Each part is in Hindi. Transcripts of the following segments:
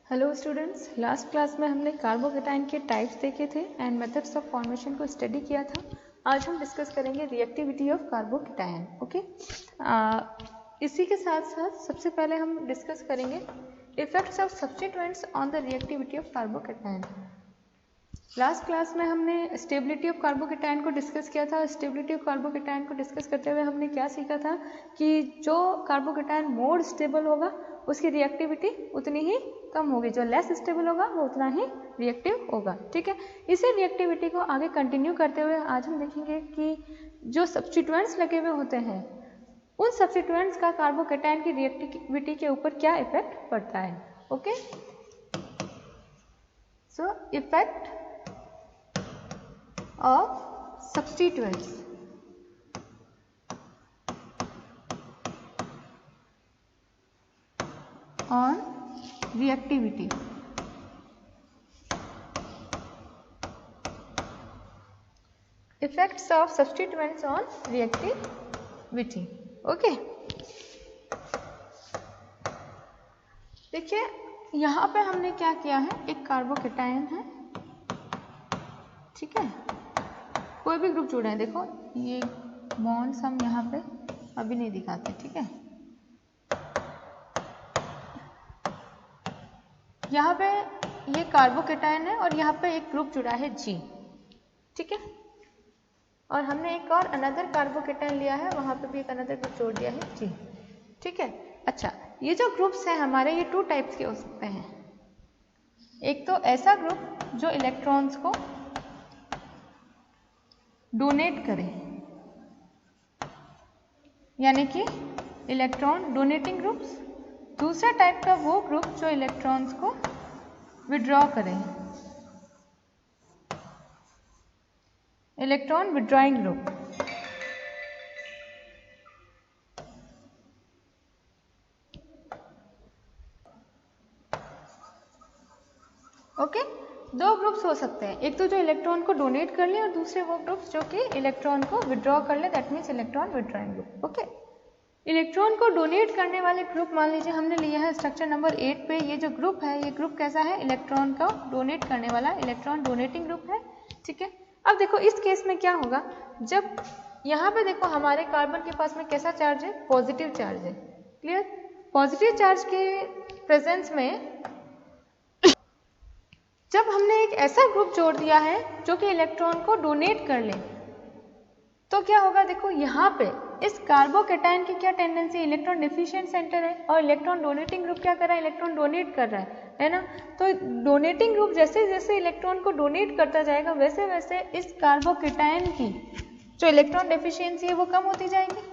हेलो स्टूडेंट्स, लास्ट क्लास में हमने कार्बोकेटाइन के टाइप्स देखे थे एंड मेथड्स ऑफ फॉर्मेशन को स्टडी किया था। आज हम डिस्कस करेंगे रिएक्टिविटी ऑफ कार्बोकेटाइन। ओके, इसी के साथ साथ सबसे पहले हम डिस्कस करेंगे effects of substituents on the reactivity of carbocation. Last class में हमने स्टेबिलिटी ऑफ कार्बोकेटाइन को डिस्कस किया था। स्टेबिलिटी ऑफ कार्बोकेटाइन को डिस्कस करते हुए हमने क्या सीखा था कि जो कार्बोकेटाइन मोर स्टेबल होगा उसकी रिएक्टिविटी उतनी ही कम होगी, जो लेस स्टेबल होगा वो उतना ही रिएक्टिव होगा। ठीक है, इसी रिएक्टिविटी को आगे कंटिन्यू करते हुए आज हम देखेंगे कि जो सब्स्टिट्यूएंट्स लगे हुए होते हैं उन सब्स्टिट्यूएंट्स का कार्बोकेटाइन की रिएक्टिविटी के ऊपर क्या इफेक्ट पड़ता है। Okay, so effect of substituents on reactivity. Effects of substituents on reactivity. Okay, देखिए यहाँ पे हमने क्या किया है, एक कार्बोकेटाइन है, ठीक है, कोई भी ग्रुप जुड़े हैं। देखो ये बॉन्ड्स हम यहाँ पे अभी नहीं दिखाते, ठीक है। यहाँ पे ये कार्बोकेटाइन है और यहाँ पे एक ग्रुप जुड़ा है G, ठीक है, और हमने एक और अनदर कार्बोकेटाइन लिया है, वहाँ पे भी एक अनदर ग्रुप जोड़ दिया है G, ठीक है। अच्छा, ये जो ग्रुप्स हैं हमारे, ये 2 टाइप्स के हो सकते हैं। एक तो ऐसा ग्रुप जो इलेक्ट्रॉन्स को डोनेट करें, यानी कि इलेक्ट्रॉन डोनेटिंग ग्रुप्स। दूसरा टाइप का वो ग्रुप जो इलेक्ट्रॉन्स को विड्रॉ करें, electron withdrawing group. Okay, 2 groups हो सकते हैं, एक तो जो इलेक्ट्रॉन को डोनेट कर ले और दूसरे वो ग्रुप्स जो कि इलेक्ट्रॉन को विड्रॉ कर ले, that means electron withdrawing group. Okay, electron को डोनेट करने वाले ग्रुप मान लीजिए हमने लिया है स्ट्रक्चर नंबर 8 पे। ये जो ग्रुप है, ये ग्रुप कैसा है, इलेक्ट्रॉन को डोनेट करने वाला इलेक्ट्रॉन डोनेटिंग ग्रुप है, ठीक है। अब देखो इस केस में क्या होगा, जब यहाँ पे देखो हमारे कार्बन के पास में कैसा चार्ज है, पॉजिटिव चार्ज है, क्लियर। पॉजिटिव चार्ज के प्रेजेंस में जब हमने एक ऐसा ग्रुप जोड़ दिया है जो कि इलेक्ट्रॉन को डोनेट कर ले, तो क्या होगा, देखो यहाँ पे इस कार्बोकेटाइन की क्या टेंडेंसी, इलेक्ट्रॉन डिफिशिएंट सेंटर है और इलेक्ट्रॉन डोनेटिंग ग्रुप क्या कर रहा है, इलेक्ट्रॉन डोनेट कर रहा है ना। तो डोनेटिंग ग्रुप जैसे जैसे इलेक्ट्रॉन को डोनेट करता जाएगा वैसे वैसे इस कार्बोकेटाइन की जो इलेक्ट्रॉन डेफिशिएंसी है वो कम होती जाएगी,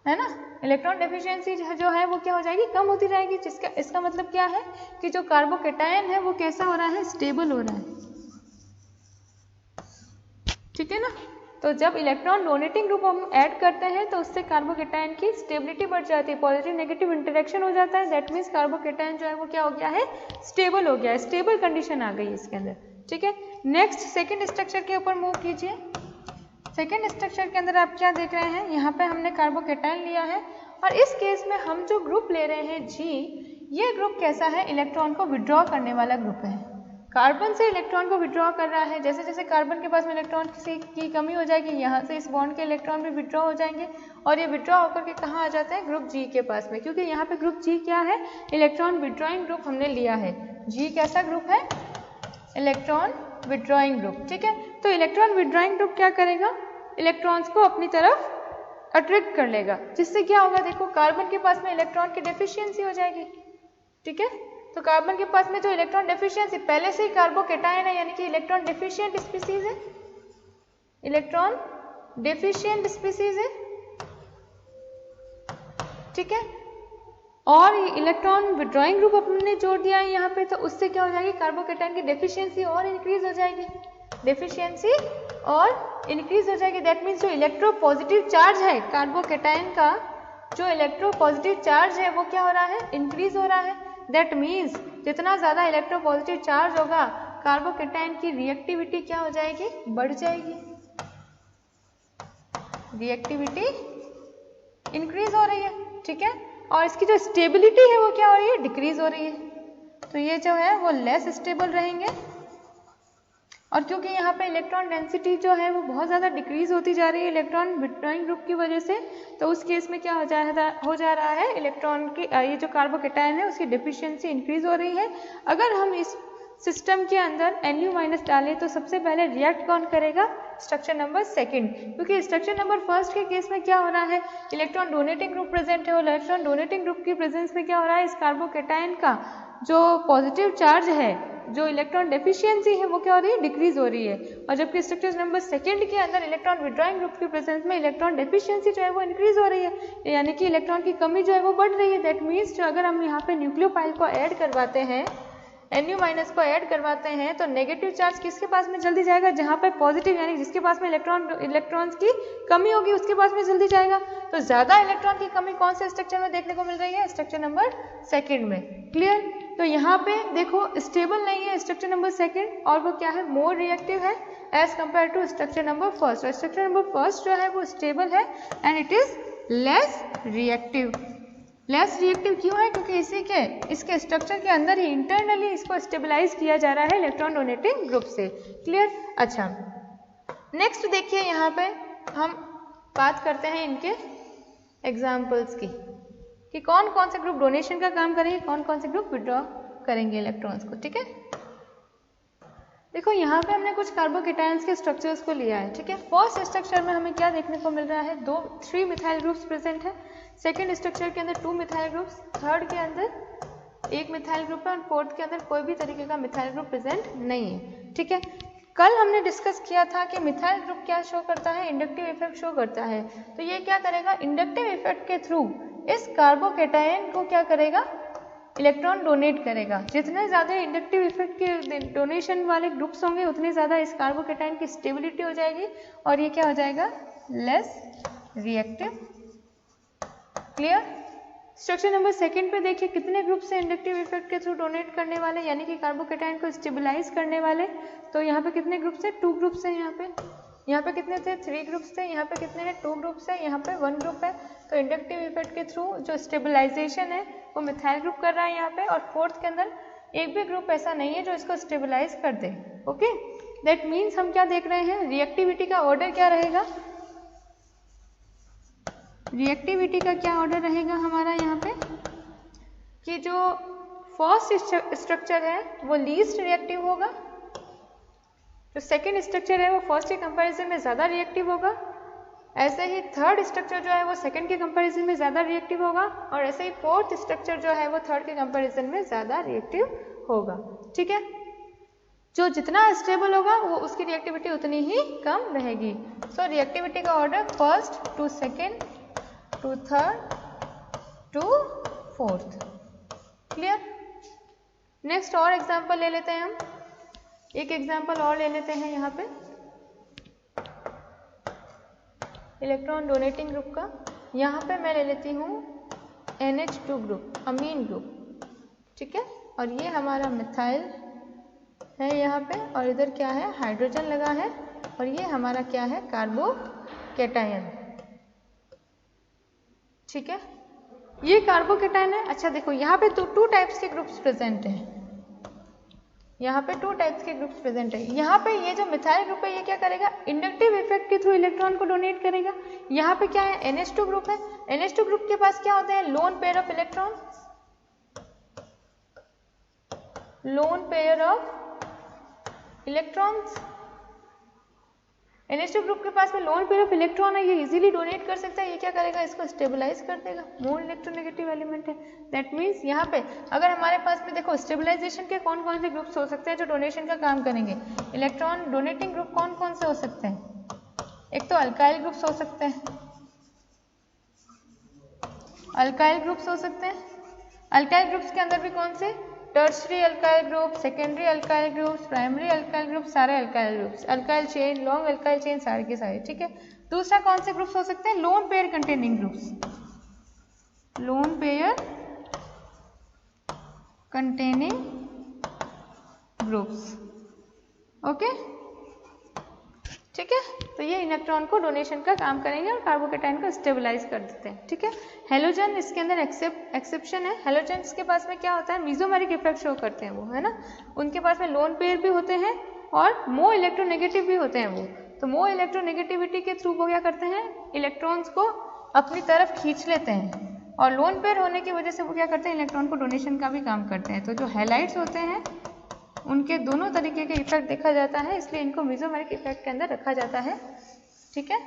है ना। इलेक्ट्रॉन डेफिशिएंसी जो है वो क्या हो जाएगी, कम होती जाएगी, जिसका इसका मतलब क्या है कि जो कार्बोकेटाइन है वो कैसा हो रहा है, स्टेबल हो रहा है, ठीक है ना। तो जब इलेक्ट्रॉन डोनेटिंग ग्रुप हम ऐड करते हैं तो उससे कार्बोकेटाइन की स्टेबिलिटी बढ़ जाती है, पॉजिटिव नेगेटिव इंटरेक्शन हो जाता है, दैट मीन्स कार्बोकेटाइन जो है वो क्या हो गया है, स्टेबल हो गया है, स्टेबल कंडीशन आ गई है इसके अंदर, ठीक है। नेक्स्ट सेकेंड स्ट्रक्चर के ऊपर मूव कीजिए। सेकेंड स्ट्रक्चर के अंदर आप क्या देख रहे हैं, यहाँ पे हमने कार्बोकेटाइन लिया है और इस केस में हम जो ग्रुप ले रहे हैं G, ये ग्रुप कैसा है, इलेक्ट्रॉन को विड्रॉ करने वाला ग्रुप है, कार्बन से इलेक्ट्रॉन को विड्रॉ कर रहा है। जैसे जैसे कार्बन के पास में इलेक्ट्रॉन की कमी हो जाएगी, यहाँ से इस बॉन्ड के इलेक्ट्रॉन भी विड्रॉ हो जाएंगे और ये विड्रॉ होकर के कहाँ आ जाते हैं, ग्रुप G के पास में, क्योंकि यहाँ पे ग्रुप G क्या है, इलेक्ट्रॉन विड्रॉइंग ग्रुप हमने लिया है। G कैसा ग्रुप है, इलेक्ट्रॉन विड्रॉइंग ग्रुप, ठीक है। तो इलेक्ट्रॉन विड्रॉइंग ग्रुप क्या करेगा, इलेक्ट्रॉन्स को अपनी तरफ अट्रैक्ट कर लेगा, जिससे क्या होगा, देखो कार्बन के पास में इलेक्ट्रॉन की डेफिशिएंसी हो जाएगी, ठीक है। तो कार्बन के पास में जो इलेक्ट्रॉन डेफिशिएंसी, पहले से ही कार्बोकेटाइन है यानी कि इलेक्ट्रॉन डेफिशिएंट स्पीसीज है, इलेक्ट्रॉन डेफिशिएंट स्पीसीज है, ठीक है। और इलेक्ट्रॉन विड्रॉइंग ग्रुप अपने जोड़ दिया है यहाँ पे, तो उससे क्या हो जाएगी, कार्बोकेटाइन की डेफिशिएंसी और इंक्रीज हो जाएगी, डेफिशिएंसी और इंक्रीज हो जाएगी। दैट मीन्स जो इलेक्ट्रोपॉजिटिव चार्ज है कार्बोकेटाइन का, जो इलेक्ट्रोपॉजिटिव चार्ज है वो क्या हो रहा है, इंक्रीज हो रहा है। दैट मीन्स जितना ज्यादा इलेक्ट्रोपॉजिटिव चार्ज होगा कार्बोकेटाइन की रिएक्टिविटी क्या हो जाएगी, बढ़ जाएगी, रिएक्टिविटी इंक्रीज हो रही है, ठीक है। और इसकी जो स्टेबिलिटी है वो क्या हो रही है, डिक्रीज हो रही है। तो ये जो है वो लेस स्टेबल रहेंगे। और क्योंकि यहाँ पे इलेक्ट्रॉन डेंसिटी जो है वो बहुत ज़्यादा डिक्रीज होती जा रही है इलेक्ट्रॉन विड्रॉइंग ग्रुप की वजह से, तो उस केस में क्या हो जा रहा है, इलेक्ट्रॉन की ये जो कार्बोकेटायन है उसकी डेफिशिएंसी इंक्रीज हो रही है। अगर हम इस सिस्टम के अंदर Nu- डालें तो सबसे पहले रिएक्ट कौन करेगा, स्ट्रक्चर नंबर सेकंड, क्योंकि स्ट्रक्चर नंबर फर्स्ट के केस में क्या हो रहा है, इलेक्ट्रॉन डोनेटिंग ग्रुप प्रेजेंट है और इलेक्ट्रॉन डोनेटिंग ग्रुप की प्रेजेंस में क्या हो रहा है, इस कार्बोकेटायन का जो पॉजिटिव चार्ज है, जो इलेक्ट्रॉन डेफिशिएंसी है वो क्या हो रही है, डिक्रीज हो रही है। और जबकि स्ट्रक्चर नंबर सेकंड के अंदर इलेक्ट्रॉन विड्रॉइंग ग्रुप की प्रेजेंस में इलेक्ट्रॉन डेफिशिएंसी जो है वो इंक्रीज हो रही है, यानी कि इलेक्ट्रॉन की कमी जो है वो बढ़ रही है। दैट मीन्स जो अगर हम यहाँ पे न्यूक्लियोफाइल को ऐड करवाते हैं, Nu- को ऐड करवाते हैं, तो नेगेटिव चार्ज किसके पास में जल्दी जाएगा, जहाँ पे पॉजिटिव यानी जिसके पास में इलेक्ट्रॉन्स की कमी होगी उसके पास में जल्दी जाएगा। तो ज्यादा इलेक्ट्रॉन की कमी कौन से स्ट्रक्चर में देखने को मिल रही है, स्ट्रक्चर नंबर सेकंड में। क्लियर। तो यहाँ पे देखो स्टेबल नहीं है स्ट्रक्चर नंबर सेकंड, और वो क्या है, मोर रिएक्टिव है as compare to structure number first. और स्ट्रक्चर नंबर फर्स्ट जो है वो स्टेबल है and it is less reactive. Less reactive क्यों है, क्योंकि इसके स्ट्रक्चर के अंदर ही इंटरनली इसको स्टेबलाइज किया जा रहा है इलेक्ट्रॉन डोनेटिंग ग्रुप से। क्लियर। अच्छा, नेक्स्ट देखिए यहाँ पे हम बात करते हैं इनके एग्जाम्पल्स की, कि कौन कौन से ग्रुप डोनेशन का काम करेंगे, कौन कौन से ग्रुप विड्रॉ करेंगे इलेक्ट्रॉन्स को। ठीक है, देखो यहाँ पे हमने कुछ कार्बोकेटायंस के स्ट्रक्चर्स को लिया है। ठीक है, फर्स्ट स्ट्रक्चर में हमें क्या देखने को मिल रहा है, 3 मिथाइल ग्रुप्स प्रेजेंट है। सेकेंड स्ट्रक्चर के अंदर 2 मिथाइल ग्रुप्स, थर्ड के अंदर 1 मिथाइल ग्रुप है और फोर्थ के अंदर कोई भी तरीके का मिथाइल ग्रुप प्रेजेंट नहीं है। ठीक है, कल हमने डिस्कस किया था कि मिथाइल ग्रुप क्या शो करता है, इंडक्टिव इफेक्ट शो करता है। तो ये क्या करेगा, इंडक्टिव इफेक्ट के थ्रू इस कार्बोकेटायन को क्या करेगा, इलेक्ट्रॉन डोनेट करेगा। जितने ज़्यादा इंडक्टिव इफेक्ट के डोनेशन वाले ग्रुप्स होंगे उतनी ज़्यादा इस कार्बोकेटायन की स्टेबिलिटी हो जाएगी और ये क्या हो जाएगा, less reactive. Clear. Structure number second पे देखिए कितने ग्रुप से इंडक्टिव इफेक्ट के थ्रू डोनेट करने वाले, यानी कि कार्बोकेटायन को स्टेबलाइज करने वाले। तो यहाँ पे कितने ग्रुप्स है, 2 ग्रुप्स है। यहाँ पे कितने थे, 3 ग्रुप्स थे। यहाँ पे कितने हैं, 2 ग्रुप्स है। यहाँ पे 1 ग्रुप है। तो इंडक्टिव इफेक्ट के थ्रू जो स्टेबलाइजेशन है वो मिथाइल ग्रुप कर रहा है यहाँ पे, और फोर्थ के अंदर एक भी ग्रुप ऐसा नहीं है जो इसको स्टेबलाइज कर दे। ओके, दैट मीन्स हम क्या देख रहे हैं, रिएक्टिविटी का ऑर्डर क्या रहेगा, रिएक्टिविटी का क्या ऑर्डर रहेगा हमारा यहाँ पे, कि जो फर्स्ट स्ट्रक्चर है वो लीस्ट रिएक्टिव होगा, जो सेकेंड स्ट्रक्चर है वो फर्स्ट के कंपैरिजन में ज़्यादा रिएक्टिव होगा, ऐसे ही थर्ड स्ट्रक्चर जो है वो सेकेंड के कंपैरिजन में ज़्यादा रिएक्टिव होगा, और ऐसे ही फोर्थ स्ट्रक्चर जो है वो थर्ड के कंपैरिजन में ज़्यादा रिएक्टिव होगा। ठीक है, जो जितना स्टेबल होगा वो उसकी रिएक्टिविटी उतनी ही कम रहेगी। सो रिएक्टिविटी का order first to second to third to fourth. Clear. Next और एग्जाम्पल ले लेते हैं हम, एक एग्जाम्पल और ले लेते हैं यहाँ पे इलेक्ट्रॉन डोनेटिंग ग्रुप का। यहाँ पे मैं ले लेती हूँ NH2 ग्रुप, अमीन ग्रुप। ठीक है, और ये हमारा मिथाइल है यहाँ पे, और इधर क्या है, हाइड्रोजन लगा है, और ये हमारा क्या है, कार्बोकेटायन। ठीक है, ये कार्बोकेटायन है। अच्छा देखो यहाँ पे 2 टाइप्स के ग्रुप्स प्रेजेंट हैं, यहाँ पे 2 टाइप्स के ग्रुप्स प्रेजेंट है। यहाँ पे ये जो मिथाइल ग्रुप है ये क्या करेगा, इंडक्टिव इफेक्ट के थ्रू इलेक्ट्रॉन को डोनेट करेगा। यहाँ पे क्या है, NH2 ग्रुप है। NH2 ग्रुप के पास क्या होते हैं, lone pair of electron, lone pair of electrons. NH2 group के पास में लोन पेयर ऑफ इलेक्ट्रॉन है, ये इजीली डोनेट कर सकता है। ये क्या करेगा, इसको स्टेबलाइज कर देगा, मोर इलेक्ट्रोनेगेटिव एलिमेंट है। दैट मीन्स यहाँ पे अगर हमारे पास में देखो स्टेबलाइजेशन के कौन कौन से ग्रुप्स हो सकते हैं जो डोनेशन का काम करेंगे, इलेक्ट्रॉन डोनेटिंग ग्रुप कौन कौन से हो सकते हैं, एक तो अल्काइल ग्रुप्स हो सकते हैं, अल्काइल ग्रुप्स हो सकते हैं। अल्काइल ग्रुप्स के अंदर भी कौन से, tertiary alkyl group, secondary alkyl groups, primary alkyl group, सारे alkyl groups, alkyl chain, long alkyl chain, सारे के सारे। ठीक है, दूसरा कौन से ग्रुप्स हो सकते हैं, lone pair containing groups, lone pair containing groups. Okay, ठीक है। तो ये इलेक्ट्रॉन को डोनेशन का काम करेंगे और कार्बोकेटाइन को स्टेबलाइज कर देते हैं। ठीक है। हेलोजन इसके अंदर एक्सेप्शन है। हेलोजन के पास में क्या होता है, मीजोमेरिक इफेक्ट शो करते हैं वो, है ना। उनके पास में लोन पेयर भी होते हैं और मो इलेक्ट्रोनेगेटिव भी होते हैं वो। तो मो इलेक्ट्रोनेगेटिविटी के थ्रू वो क्या करते हैं, इलेक्ट्रॉन्स को अपनी तरफ खींच लेते हैं, और लोन पेयर होने की वजह से वो क्या करते हैं, इलेक्ट्रॉन को डोनेशन का भी काम करते हैं। तो जो हैलाइड्स होते हैं उनके दोनों तरीके के इफेक्ट देखा जाता है, इसलिए इनको मीजोमेरिक इफेक्ट के अंदर रखा जाता है। ठीक है।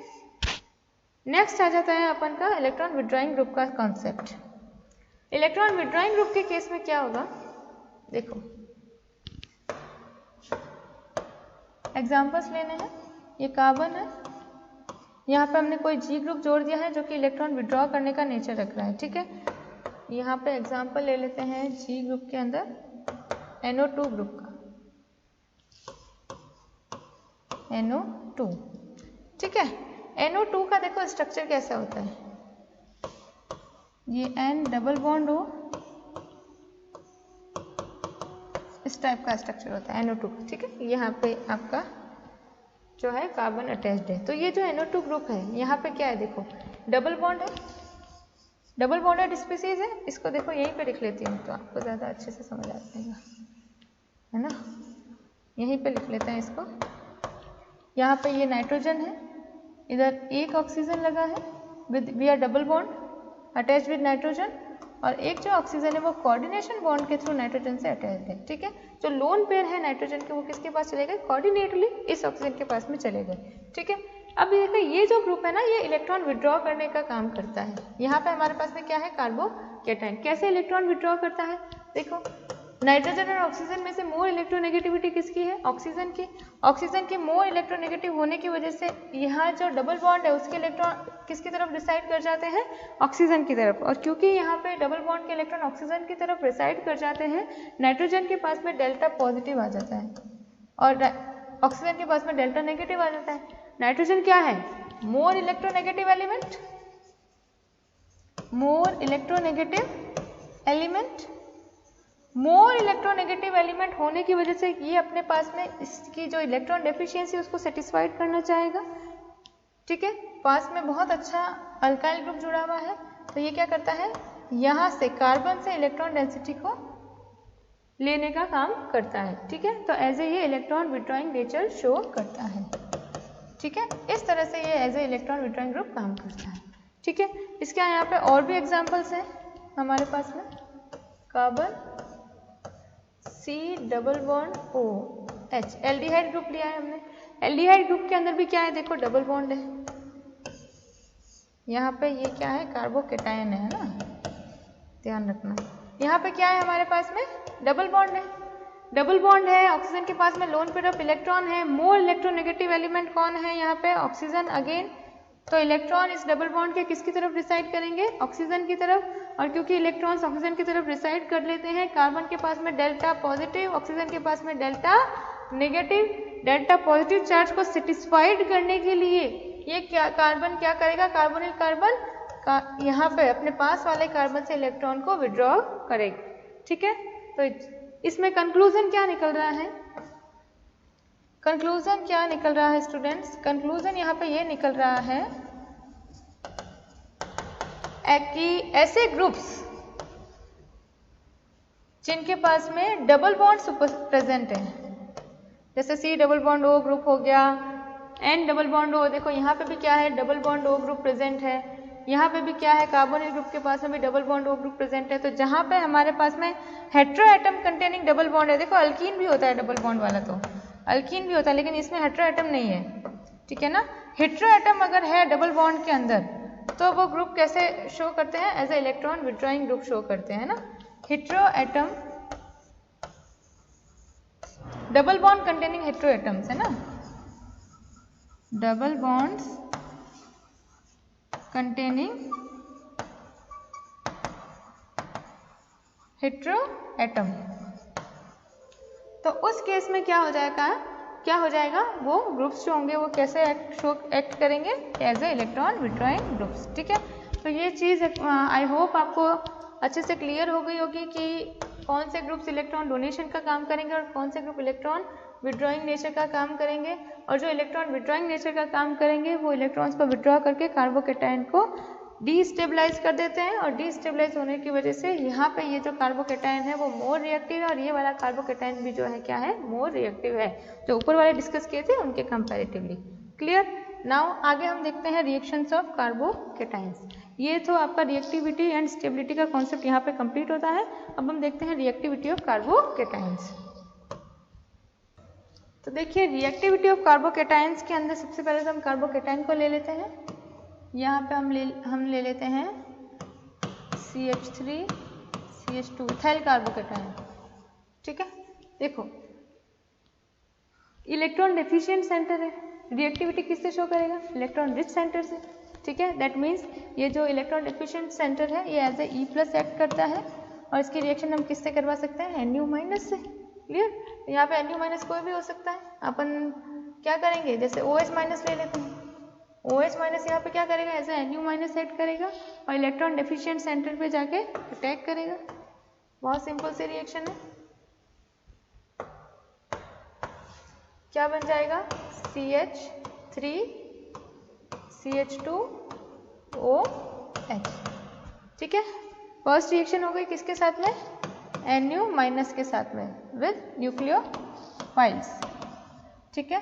नेक्स्ट आ जाता है अपन का इलेक्ट्रॉन विड्रॉइंग ग्रुप का कॉन्सेप्ट। इलेक्ट्रॉन विड्रॉइंग ग्रुप के केस में क्या होगा, देखो एग्जांपल्स लेने हैं। ये कार्बन है, यहाँ पे हमने कोई जी ग्रुप जोड़ दिया है जो कि इलेक्ट्रॉन विड्रॉ करने का नेचर रख रहा है। ठीक है। यहाँ पे एग्जांपल ले लेते हैं जी ग्रुप के अंदर NO2 ग्रुप का, NO2। ठीक है। NO2 का देखो स्ट्रक्चर कैसा होता है, ये N डबल बॉन्ड O, इस टाइप का स्ट्रक्चर होता है NO2 का। ठीक है। यहाँ पे आपका जो है कार्बन अटैच्ड है। तो ये जो NO2 ग्रुप है, यहाँ पे क्या है, देखो डबल बॉन्ड है, डबल बॉन्डेड स्पीसीज है। इसको देखो यहीं पे लिख लेती हूँ तो आपको ज़्यादा अच्छे से समझ आ जाएगा, है ना। यहीं पे लिख लेते हैं इसको। यहाँ पे ये नाइट्रोजन है, इधर एक ऑक्सीजन लगा है with we double bond attach with nitrogen, और एक जो ऑक्सीजन है वो कोऑर्डिनेशन बॉन्ड के थ्रू नाइट्रोजन से अटैच्ड है। ठीक है। जो लोन पेयर है नाइट्रोजन के वो किसके पास चले गए, कोऑर्डिनेटली इस ऑक्सीजन के पास में चले गए। ठीक है। अब देखो ये जो ग्रुप है ना, ये इलेक्ट्रॉन विड्रॉ करने का काम करता है। यहाँ पे हमारे पास में क्या है, कार्बोकेटाइन। कैसे इलेक्ट्रॉन विड्रॉ करता है, देखो नाइट्रोजन और ऑक्सीजन में से मोर इलेक्ट्रोनेगेटिविटी किसकी है, ऑक्सीजन की। ऑक्सीजन की मोर इलेक्ट्रोनेगेटिव होने की वजह से यहाँ जो डबल बॉन्ड है उसके इलेक्ट्रॉन किसकी तरफ रिसाइड कर जाते हैं, ऑक्सीजन की तरफ। और क्योंकि यहाँ पे डबल बॉन्ड के इलेक्ट्रॉन ऑक्सीजन की तरफ रिसाइड कर जाते हैं, नाइट्रोजन के पास में डेल्टा पॉजिटिव आ जाता है और ऑक्सीजन के पास में डेल्टा नेगेटिव आ जाता है। नाइट्रोजन क्या है, more electronegative element, more electronegative element. More electronegative element होने की वजह से ये अपने पास में इसकी जो इलेक्ट्रॉन डेफिशिएंसी उसको सेटिस्फाइड करना चाहेगा। ठीक है। पास में बहुत अच्छा अल्काइल ग्रुप जुड़ा हुआ है, तो ये क्या करता है, यहाँ से कार्बन से इलेक्ट्रॉन डेंसिटी को लेने का काम करता है। ठीक है। तो एज ए ये इलेक्ट्रॉन विड्रॉइंग नेचर शो करता है। ठीक है। इस तरह से ये as a electron withdrawing group काम करता है। ठीक है। इसके यहाँ पे और भी एग्जांपल्स हैं हमारे पास में, carbon C double bond OH, aldehyde group लिया है हमने। एल्डिहाइड ग्रुप के अंदर भी क्या है, देखो डबल बॉन्ड है। यहाँ पे ये क्या है, कार्बोकेटाइन है ना, ध्यान रखना। यहाँ पे क्या है हमारे पास में, डबल बॉन्ड है। डबल बॉन्ड है, ऑक्सीजन के पास में लोन पेयर ऑफ इलेक्ट्रॉन है। मोर इलेक्ट्रोनेगेटिव एलिमेंट कौन है यहाँ पे, ऑक्सीजन अगेन। तो इलेक्ट्रॉन इस डबल बॉन्ड के किसकी तरफ रिसाइड करेंगे, ऑक्सीजन की तरफ। और क्योंकि इलेक्ट्रॉन्स ऑक्सीजन की तरफ रिसाइड कर लेते हैं, कार्बन के पास में डेल्टा पॉजिटिव, ऑक्सीजन के पास में delta negative. Delta positive charge को सेटिस्फाइड करने के लिए ये क्या कार्बन क्या करेगा, कार्बोनिल कार्बन का यहाँ पे अपने पास वाले कार्बन से इलेक्ट्रॉन को विड्रॉ करेगा। ठीक है। तो इसमें कंक्लूजन क्या निकल रहा है, कंक्लूजन क्या निकल रहा है स्टूडेंट्स, कंक्लूजन यहाँ पे ये निकल रहा है कि ऐसे ग्रुप्स जिनके पास में डबल बॉन्ड प्रेजेंट है, जैसे C double bond O group हो गया, N डबल बॉन्ड O, देखो यहाँ पे भी क्या है, double bond O group present है। यहाँ पे भी क्या है, कार्बोनिल ग्रुप के पास में भी double bond O group present है। तो जहाँ पे हमारे पास में hetero atom containing double bond है, देखो अल्कीन भी होता है डबल बॉन्ड वाला, तो अल्कीन भी होता है, लेकिन इसमें हेट्रो एटम नहीं है। ठीक है ना। हेट्रो एटम अगर है डबल बॉन्ड के अंदर तो वो ग्रुप कैसे शो करते हैं, as a electron withdrawing group show करते हैं ना। Hetero atom double bond containing hetero atoms है ना, double bonds containing hetero atom. तो उस केस में क्या हो जाएगा, वो ग्रुप्स जो होंगे वो कैसे एक्ट करेंगे, as a electron withdrawing groups. ठीक है। तो ये चीज़ आई होप आपको अच्छे से क्लियर हो गई होगी कि कौन से ग्रुप्स इलेक्ट्रॉन डोनेशन का काम करेंगे और कौन से ग्रुप इलेक्ट्रॉन विड्रॉइंग नेचर का काम करेंगे, और जो इलेक्ट्रॉन विड्रॉइंग नेचर का काम करेंगे वो इलेक्ट्रॉन्स को विड्रॉ करके कार्बोकेटायन को डीस्टेबलाइज कर देते हैं, और डीस्टेबलाइज होने की वजह से यहाँ पे ये जो कार्बोकेटायन है वो मोर रिएक्टिव है, और ये वाला कार्बोकेटायन भी जो है क्या है, मोर रिएक्टिव है, जो ऊपर वाले डिस्कस किए थे उनके कंपैरेटिवली। क्लियर। नाउ आगे हम देखते हैं रिएक्शंस ऑफ कार्बोकेटायंस। ये तो आपका रिएक्टिविटी एंड स्टेबिलिटी का कॉन्सेप्ट यहाँ पे कंप्लीट होता है। अब हम देखते हैं रिएक्टिविटी ऑफ कार्बोकेटायंस। तो देखिए रिएक्टिविटी ऑफ कार्बोकेटायंस के अंदर सबसे पहले तो हम कार्बोकेटायन को ले लेते हैं। यहाँ पे हम ले लेते हैं CH3 CH2 इथाइल कार्बोकेटायन। ठीक है, देखो इलेक्ट्रॉन डेफिशिएंट सेंटर है, रिएक्टिविटी किससे शो करेगा, इलेक्ट्रॉन रिच सेंटर से। ठीक है, दैट मीन्स ये जो इलेक्ट्रॉन डेफिशिएंट सेंटर है ये एज ए E+ एक्ट करता है, और इसकी रिएक्शन हम किससे करवा सकते हैं, Nu- से। क्लियर। यहाँ पे Nu- कोई भी हो सकता है। अपन क्या करेंगे, जैसे OH- ले लेते हैं, OH- यहाँ पे क्या करेगा, एज ए Nu- एक्ट करेगा और इलेक्ट्रॉन डेफिशिएंट सेंटर पे जाके अटैक करेगा। बहुत सिंपल सी रिएक्शन है। क्या बन जाएगा, CH3 CH2 OH। ठीक है, फर्स्ट रिएक्शन हो गई किसके साथ में, Nu- के साथ में विद न्यूक्लियोफाइल्स। ठीक है,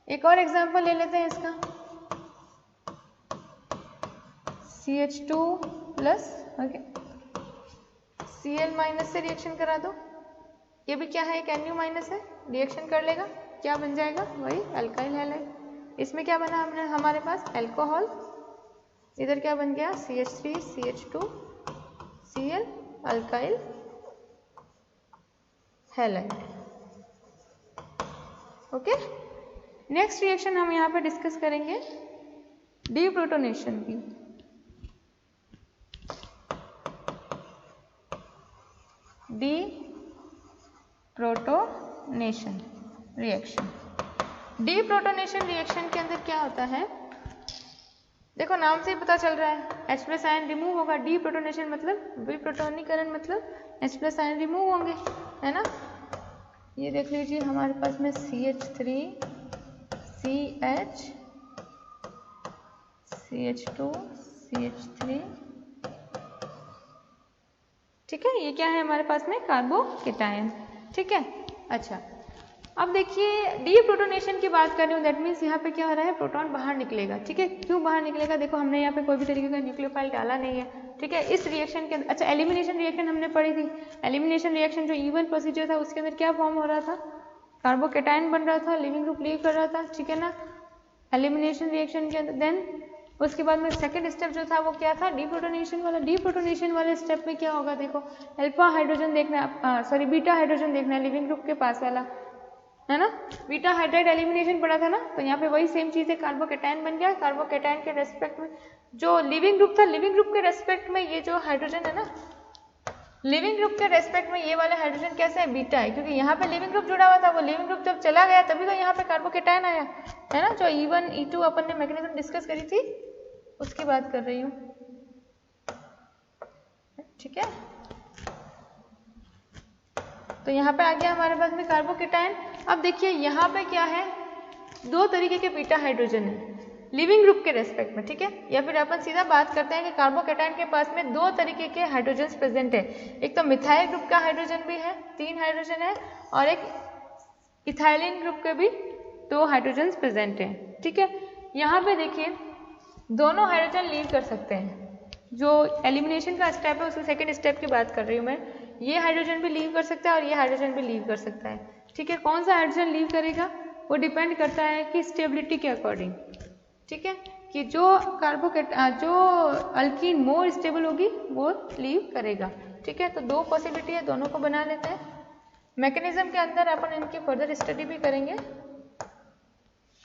एक और एग्जांपल ले लेते हैं इसका, CH2 प्लस Cl- से रिएक्शन करा दो। ये भी क्या है, एक Nu- है, रिएक्शन कर लेगा, क्या बन जाएगा, वही अल्काइल हैलाइड। इसमें क्या बना हमने, हमारे पास अल्कोहल, इधर क्या बन गया, CH3 CH2 Cl alkyl halide. Okay, next reaction हम यहाँ पे डिस्कस करेंगे डीप्रोटोनेशन की। Deprotonation reaction. डीप्रोटोनेशन रिएक्शन के अंदर क्या होता है, देखो नाम से ही पता चल रहा है, H+ आयन रिमूव होगा। डीप्रोटोनेशन मतलब विप्रोटोनीकरण, मतलब H+ आयन रिमूव होंगे, है ना। ये देख लीजिए हमारे पास में CH3 CH CH2 CH3। ठीक है, ये क्या है हमारे पास में, कार्बोकेटायन। ठीक है, अच्छा अब देखिए डीप्रोटोनेशन की बात कर रही हूँ, दैट मीन्स यहाँ पे क्या हो रहा है, प्रोटॉन बाहर निकलेगा। ठीक है, क्यों बाहर निकलेगा, देखो हमने यहाँ पे कोई भी तरीके का न्यूक्लियोफाइल डाला नहीं है। ठीक है, इस रिएक्शन के अंदर, अच्छा एलिमिनेशन रिएक्शन हमने पढ़ी थी, एलिमिनेशन रिएक्शन जो E1 प्रोसीजर था उसके अंदर क्या फॉर्म हो रहा था, कार्बोकेटायन बन रहा था, लिविंग ग्रुप लीव कर रहा था। ठीक है ना, एलिमिनेशन रिएक्शन के अंदर। देन उसके बाद में सेकंड स्टेप जो था वो क्या था, डीप्रोटोनेशन वाला। डीप्रोटोनेशन वाले स्टेप में क्या होगा, देखो अल्फा हाइड्रोजन देखना, सॉरी बीटा हाइड्रोजन देखना है लिविंग ग्रुप के पास वाला, है ना। बीटा हाइड्राइड एलिमिनेशन पड़ा था ना, तो यहाँ पे वही सेम चीज है, कार्बोकेटायन बन गया। कार्बोकेटायन के रेस्पेक्ट में जो लिविंग ग्रुप था, लिविंग ग्रुप के रेस्पेक्ट में ये जो हाइड्रोजन है ना, लिविंग ग्रुप के रेस्पेक्ट में ये वाला हाइड्रोजन कैसे है, बीटा है, क्योंकि यहाँ पे लिविंग ग्रुप जुड़ा हुआ था। वो लिविंग ग्रुप जब चला गया तभी तो यहाँ पे कार्बोकेटायन आया, है ना। जो E1 E2 अपन ने मैकेनिज्म डिस्कस करी थी उसकी बात कर रही हूँ। ठीक है, तो यहाँ पे आ गया हमारे पास में कार्बोकेटायन। अब देखिए यहाँ पे क्या है, दो तरीके के बीटा हाइड्रोजन है लिविंग ग्रुप के रेस्पेक्ट में। ठीक है, या फिर अपन सीधा बात करते हैं कि कार्बोकेटायन के पास में दो तरीके के हाइड्रोजन प्रेजेंट है। एक तो मिथाइल ग्रुप का हाइड्रोजन भी है, 3 हाइड्रोजन है, और एक इथाइलिन ग्रुप के भी 2 हाइड्रोजन प्रेजेंट है। ठीक है, यहाँ पे देखिए दोनों हाइड्रोजन लीव कर सकते हैं। जो एलिमिनेशन का स्टेप है उसके सेकेंड स्टेप की बात कर रही हूँ मैं। ये हाइड्रोजन भी लीव कर सकता है और ये हाइड्रोजन भी लीव कर सकता है। ठीक है, कौन सा हाइड्रोजन लीव करेगा वो डिपेंड करता है कि स्टेबिलिटी के अकॉर्डिंग। ठीक है, कि जो जो अल्कीन मोर स्टेबल होगी वो लीव करेगा। ठीक है, तो 2 पॉसिबिलिटी है, दोनों को बना लेते हैं। मैकेनिज्म के अंदर अपन इनकी फर्दर स्टडी भी करेंगे,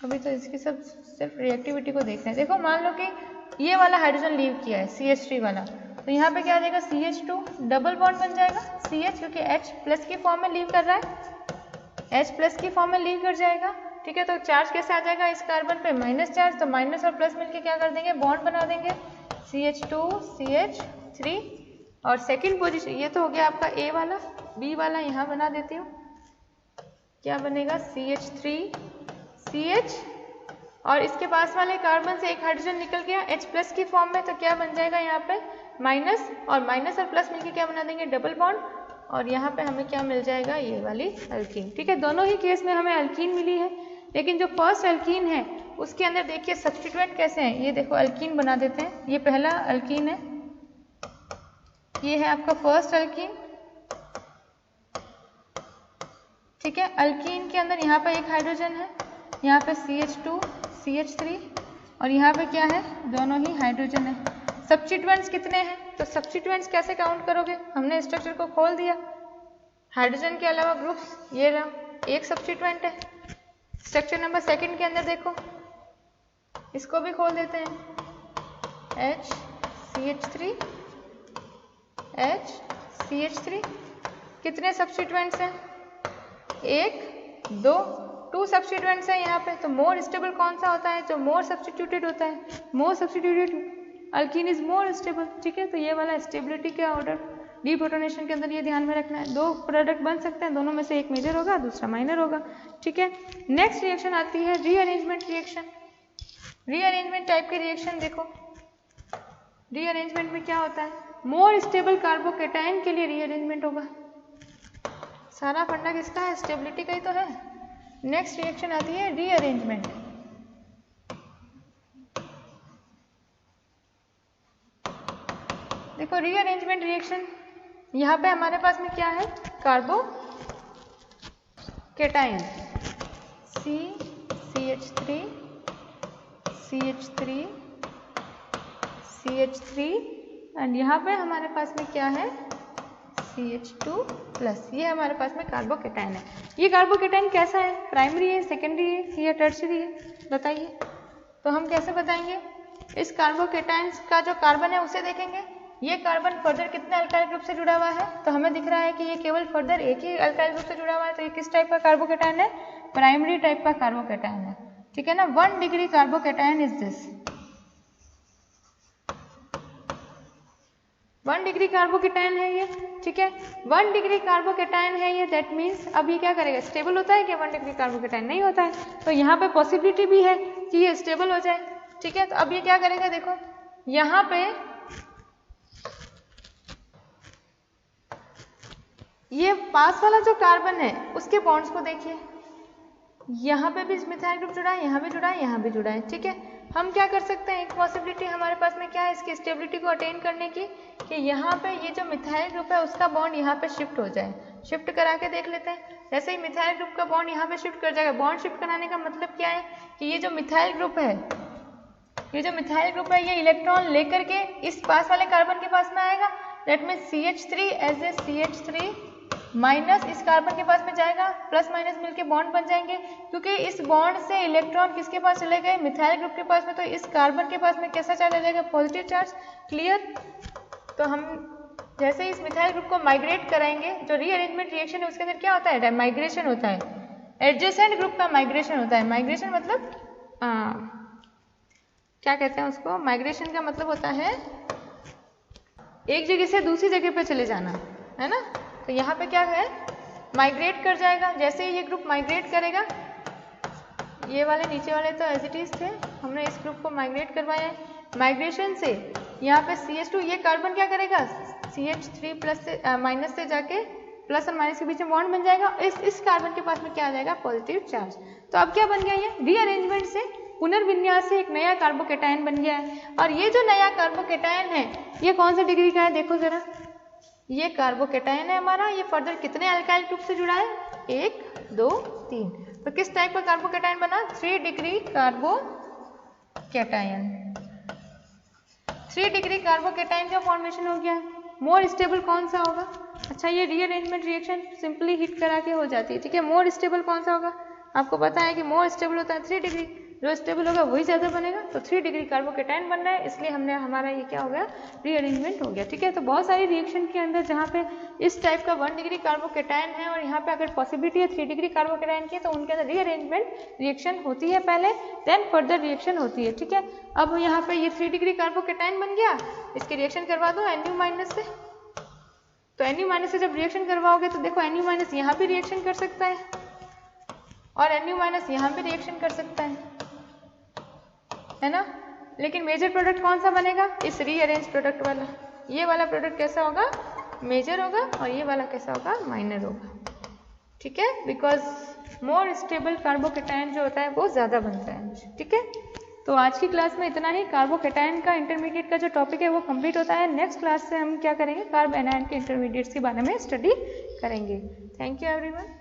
अभी तो इसकी सब सिर्फ रिएक्टिविटी को देख रहे हैं। देखो मान लो कि ये वाला हाइड्रोजन लीव किया है CH3 वाला, तो यहाँ पे क्या आ जाएगा, CH2 डबल बॉन्ड बन जाएगा CH, क्योंकि H+ की फॉर्म में लीव कर रहा है, H+ की फॉर्म में लीव कर जाएगा। ठीक है, तो चार्ज कैसे आ जाएगा इस कार्बन पे, माइनस चार्ज, तो माइनस और प्लस मिलके क्या कर देंगे, बॉन्ड बना देंगे, CH2 CH3। और सेकेंड पोजिशन ये तो हो गया आपका A वाला, B वाला यहाँ बना देती हूँ, क्या बनेगा CH3CH और इसके पास वाले कार्बन से एक हाइड्रोजन निकल गया H प्लस की फॉर्म में, तो क्या बन जाएगा यहाँ पे माइनस और प्लस मिलके क्या बना देंगे डबल बॉन्ड और यहाँ पे हमें क्या मिल जाएगा ये वाली अल्कीन। ठीक है, दोनों ही केस में हमें अल्कीन मिली है, लेकिन जो फर्स्ट अल्कीन है उसके अंदर देखिए सब्स्टिट्यूएंट कैसे हैं। ये देखो अल्कीन बना देते हैं, ये पहला अल्कीन है, ये है आपका फर्स्ट अल्कीन। ठीक है, अल्कीन के अंदर यहाँ पे एक हाइड्रोजन है, यहाँ पे CH2 CH3 और यहाँ पे क्या है दोनों ही हाइड्रोजन है। सब्स्टिट्यूएंट्स कितने हैं, तो सब्स्टिट्यूएंट्स कैसे काउंट करोगे, हमने स्ट्रक्चर को खोल दिया, हाइड्रोजन के अलावा ग्रुप्स ये रहा, एक सब्स्टिट्यूएंट है। स्ट्रक्चर नंबर सेकंड के अंदर देखो, इसको भी खोल देते हैं, HCH3 HCH3 कितने सब्स्टिट्यूएंट्स हैं, एक दो, टू सब्स्टिट्यूएंट्स हैं यहाँ पे। तो मोर स्टेबल कौन सा होता है, जो मोर सब्स्टिट्यूटेड होता है, मोर substituted alkene is more stable. ठीक है, तो ये वाला स्टेबिलिटी का ऑर्डर डीप्रोटोनेशन के अंदर ये ध्यान में रखना है। दो प्रोडक्ट बन सकते हैं, दोनों में से एक मेजर होगा दूसरा माइनर होगा। ठीक है, नेक्स्ट रिएक्शन आती है रीअरेंजमेंट रिएक्शन। रीअरेंजमेंट टाइप के रिएक्शन देखो, रीअरेंजमेंट में क्या होता है, मोर स्टेबल कार्बोकेटाइन के लिए रीअरेंजमेंट होगा। सारा फंडा किसका है, स्टेबिलिटी का ही तो है। नेक्स्ट रिएक्शन आती है रीअरेंजमेंट। देखो रीअरेंजमेंट रिएक्शन, यहाँ पे हमारे पास में क्या है, carbocation CH3 CH3 CH3 and यहाँ पे हमारे पास में क्या है CH2 प्लस, ये हमारे पास में कार्बोकेटाइन है। ये कार्बोकेटाइन कैसा है, प्राइमरी है, सेकेंडरी है या टर्शियरी है, बताइए। तो हम कैसे बताएंगे, इस कार्बोकेटाइन का जो कार्बन है उसे देखेंगे, ये कार्बन फर्दर कितने अल्काइल ग्रुप से जुड़ा हुआ है, तो हमें दिख रहा है कि ये केवल फर्दर एक ही अल्काइल ग्रुप से जुड़ा हुआ है। तो ये किस टाइप का कार्बोकेटाइन है, प्राइमरी टाइप का कार्बोकेटाइन है। ठीक है ना, 1 degree carbocation is this, 1 degree carbocation है ये। ठीक है, 1 डिग्री कार्बोकेटाइन है ये, दैट मीन्स अब ये क्या करेगा, स्टेबल होता है क्या, 1 डिग्री कार्बोकेटाइन नहीं होता है, तो यहाँ पे पॉसिबिलिटी भी है कि ये स्टेबल हो जाए। ठीक है, तो अब ये क्या करेगा, देखो यहाँ पे ये पास वाला जो कार्बन है उसके बॉन्ड्स को देखिए, यहाँ पे भी मिथाइल ग्रुप जुड़ा है, यहाँ भी जुड़ा है, यहाँ भी जुड़ा है। ठीक है, हम क्या कर सकते हैं, एक पॉसिबिलिटी हमारे पास में क्या है इसकी स्टेबिलिटी को अटेन करने की, कि यहाँ पे ये जो मिथाइल ग्रुप है उसका बॉन्ड यहाँ पे शिफ्ट हो जाए। शिफ्ट करा के देख लेते हैं, जैसे ही मिथाइल ग्रुप का बॉन्ड यहाँ पे शिफ्ट कर जाएगा। बॉन्ड शिफ्ट कराने का मतलब क्या है कि ये जो मिथाइल ग्रुप है, ये जो मिथाइल ग्रुप है, ये इलेक्ट्रॉन लेकर के इस पास वाले कार्बन के पास में आएगा, that mean CH3 as a CH3 minus इस कार्बन के पास में जाएगा, प्लस माइनस मिलके बॉन्ड बन जाएंगे, क्योंकि इस बॉन्ड से इलेक्ट्रॉन किसके पास चले गए, मिथाइल ग्रुप के पास में, तो इस कार्बन के पास में कैसा चार्ज आ जाएगा, पॉजिटिव चार्ज। क्लियर, तो हम जैसे ही इस मिथाइल ग्रुप को माइग्रेट कराएंगे, जो रीअरेंजमेंट रिएक्शन है उसके अंदर क्या होता है, माइग्रेशन होता है, एडजेसेंट ग्रुप का माइग्रेशन होता है। माइग्रेशन मतलब क्या कहते हैं उसको, माइग्रेशन का मतलब होता है एक जगह से दूसरी जगह पे चले जाना, है ना। तो यहाँ पे क्या है, माइग्रेट कर जाएगा। जैसे ही ये ग्रुप माइग्रेट करेगा, ये वाले नीचे वाले तो एज इट इज थे, हमने इस ग्रुप को माइग्रेट करवाया है। माइग्रेशन से यहाँ पे CH2, ये कार्बन क्या करेगा, CH3 प्लस से माइनस से जाके प्लस और माइनस के बीच में बॉन्ड बन जाएगा, इस कार्बन के पास में क्या आ जाएगा, पॉजिटिव चार्ज। तो अब क्या बन गया, ये रीअरेंजमेंट से पुनर्विन्यास से एक नया कार्बोकेटाइन बन गया है। और ये जो नया कार्बोकेटाइन है ये कौन सा डिग्री का है, देखो जरा, ये कार्बोकेटाइन है हमारा, ये फर्दर कितने अल्काइल ग्रुप से जुड़ा है, 1 2 3। तो किस टाइप का कार्बोकेटाइन बना, 3 डिग्री कार्बोकेटाइन। 3 डिग्री कार्बोकेटाइन का फॉर्मेशन हो गया। मोर स्टेबल कौन सा होगा, अच्छा ये रीअरेंजमेंट रिएक्शन सिंपली हिट करा के हो जाती है। ठीक है, मोर स्टेबल कौन सा होगा, आपको पता है कि मोर स्टेबल होता है 3 डिग्री, जो स्टेबल होगा वही ज़्यादा बनेगा। तो 3 डिग्री कार्बोकेटाइन बन रहा है, इसलिए हमने हमारा ये क्या हो गया, रीअरेंजमेंट हो गया। ठीक है, तो बहुत सारी रिएक्शन के अंदर जहाँ पे इस टाइप का 1 डिग्री कार्बोकेटाइन है और यहाँ पे अगर पॉसिबिलिटी है 3 डिग्री कार्बोकेटाइन की, तो उनके अंदर रीअरेंजमेंट रिएक्शन होती है पहले, देन फर्दर रिएक्शन होती है। ठीक है, अब यहाँ पे ये 3 डिग्री कार्बोकेटाइन बन गया, इसके रिएक्शन करवा दो Nu- से। तो Nu- से जब रिएक्शन करवाओगे तो देखो Nu- यहाँ भी रिएक्शन कर सकता है, और Nu- यहाँ पे रिएक्शन कर सकता है ना। लेकिन मेजर प्रोडक्ट कौन सा बनेगा, इस रीअरेंज प्रोडक्ट वाला। ये वाला प्रोडक्ट कैसा होगा, मेजर होगा, और ये वाला कैसा होगा, माइनर होगा। ठीक है, बिकॉज मोर स्टेबल कार्बोकेटायन जो होता है वो ज़्यादा बनता है। ठीक है, तो आज की क्लास में इतना ही। कार्बोकेटायन का इंटरमीडिएट का जो टॉपिक है वो कंप्लीट होता है। नेक्स्ट क्लास से हम क्या करेंगे, कार्ब एनायन के इंटरमीडिएट्स के बारे में स्टडी करेंगे। Thank you everyone.